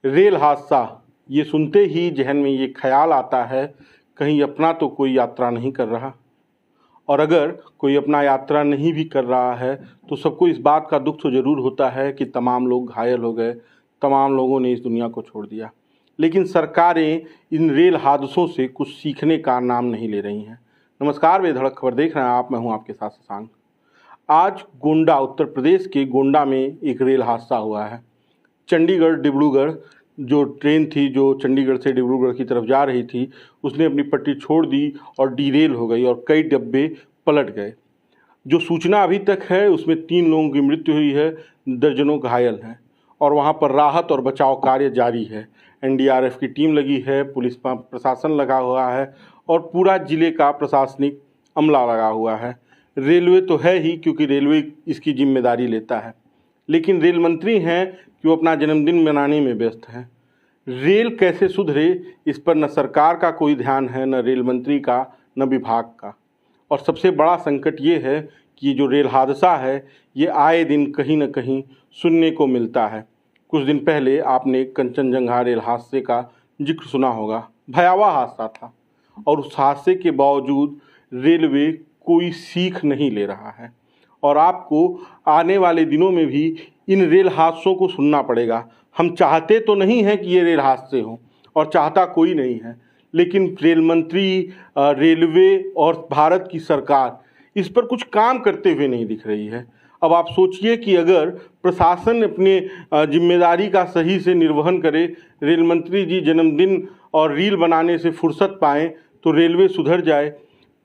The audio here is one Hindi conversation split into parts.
रेल हादसा, ये सुनते ही जहन में ये ख्याल आता है कहीं अपना तो कोई यात्रा नहीं कर रहा। और अगर कोई अपना यात्रा नहीं भी कर रहा है तो सबको इस बात का दुख तो ज़रूर होता है कि तमाम लोग घायल हो गए, तमाम लोगों ने इस दुनिया को छोड़ दिया। लेकिन सरकारें इन रेल हादसों से कुछ सीखने का नाम नहीं ले रही हैं। नमस्कार, बेधड़क खबर देख रहे हैं आप, मैं हूं आपके साथ शशांक। आज गोंडा, उत्तर प्रदेश के गोंडा में एक रेल हादसा हुआ है। चंडीगढ़ डिब्रूगढ़ जो ट्रेन थी, जो चंडीगढ़ से डिब्रूगढ़ की तरफ जा रही थी, उसने अपनी पटरी छोड़ दी और डीरेल हो गई और कई डब्बे पलट गए। जो सूचना अभी तक है उसमें 3 लोगों की मृत्यु हुई है, दर्जनों घायल हैं और वहाँ पर राहत और बचाव कार्य जारी है। एनडीआरएफ की टीम लगी है, पुलिस प्रशासन लगा हुआ है और पूरा जिले का प्रशासनिक अमला लगा हुआ है। रेलवे तो है ही, क्योंकि रेलवे इसकी जिम्मेदारी लेता है, लेकिन रेल मंत्री हैं कि वो अपना जन्मदिन मनाने में व्यस्त हैं। रेल कैसे सुधरे, इस पर न सरकार का कोई ध्यान है, न रेल मंत्री का, न विभाग का। और सबसे बड़ा संकट ये है कि जो रेल हादसा है ये आए दिन कहीं न कहीं सुनने को मिलता है। कुछ दिन पहले आपने कंचनजंगा रेल हादसे का जिक्र सुना होगा। भयावह हादसा था और उस हादसे के बावजूद रेलवे कोई सीख नहीं ले रहा है और आपको आने वाले दिनों में भी इन रेल हादसों को सुनना पड़ेगा। हम चाहते तो नहीं हैं कि ये रेल हादसे हों और चाहता कोई नहीं है, लेकिन रेल मंत्री, रेलवे और भारत की सरकार इस पर कुछ काम करते हुए नहीं दिख रही है। अब आप सोचिए कि अगर प्रशासन अपने जिम्मेदारी का सही से निर्वहन करे, रेल मंत्री जी जन्मदिन और रील बनाने से फुर्सत पाएँ तो रेलवे सुधर जाए।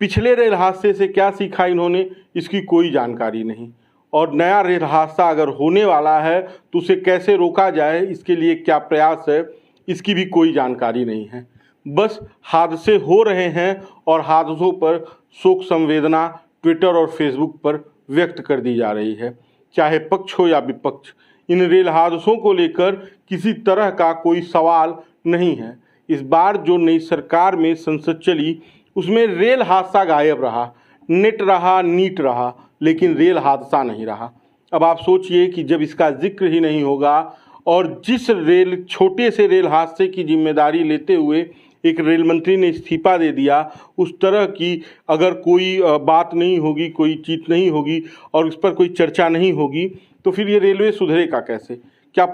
पिछले रेल हादसे से क्या सीखा इन्होंने, इसकी कोई जानकारी नहीं। और नया रेल हादसा अगर होने वाला है तो उसे कैसे रोका जाए, इसके लिए क्या प्रयास है, इसकी भी कोई जानकारी नहीं है। बस हादसे हो रहे हैं और हादसों पर शोक संवेदना ट्विटर और फेसबुक पर व्यक्त कर दी जा रही है, चाहे पक्ष हो या विपक्ष। इन रेल हादसों को लेकर किसी तरह का कोई सवाल नहीं है। इस बार जो नई सरकार में संसद चली उसमें रेल हादसा गायब रहा, नेट रहा, नीट रहा, लेकिन रेल हादसा नहीं रहा। अब आप सोचिए कि जब इसका जिक्र ही नहीं होगा और जिस छोटे से रेल हादसे की जिम्मेदारी लेते हुए एक रेल मंत्री ने इस्तीफा दे दिया, उस तरह की अगर कोई बात नहीं होगी, कोई चीज नहीं होगी और उस पर कोई चर्चा नहीं होगी तो फिर ये रेलवे सुधरेगा कैसे? क्या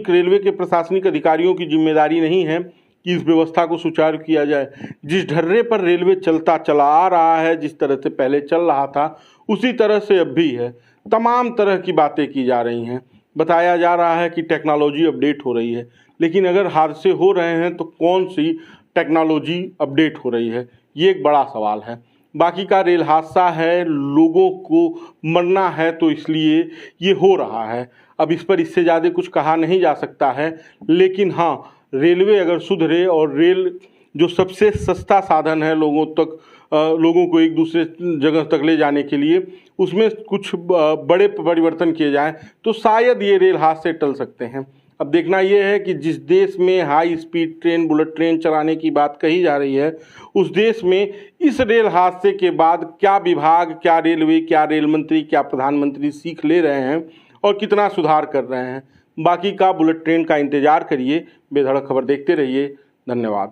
रेलवे के प्रशासनिक अधिकारियों की जिम्मेदारी नहीं है कि इस व्यवस्था को सुचारू किया जाए? जिस ढर्रे पर रेलवे चला आ रहा है, जिस तरह से पहले चल रहा था, उसी तरह से अब भी है। तमाम तरह की बातें की जा रही हैं, बताया जा रहा है कि टेक्नोलॉजी अपडेट हो रही है, लेकिन अगर हादसे हो रहे हैं तो कौन सी टेक्नोलॉजी अपडेट हो रही है, ये एक बड़ा सवाल है। बाकी का रेल हादसा है, लोगों को मरना है तो इसलिए ये हो रहा है। अब इस पर इससे ज़्यादा कुछ कहा नहीं जा सकता है, लेकिन हाँ, रेलवे अगर सुधरे और रेल जो सबसे सस्ता साधन है लोगों को एक दूसरे जगह तक ले जाने के लिए, उसमें कुछ बड़े परिवर्तन किए जाएं तो शायद ये रेल हादसे टल सकते हैं। अब देखना यह है कि जिस देश में high speed train, bullet train चलाने की बात कही जा रही है, उस देश में इस रेल हादसे के बाद क्या विभाग, क्या रेलवे, क्या रेल मंत्री, क्या प्रधानमंत्री सीख ले रहे हैं और कितना सुधार कर रहे हैं। बाकी का बुलेट ट्रेन का इंतजार करिए। बेधड़क खबर देखते रहिए। धन्यवाद।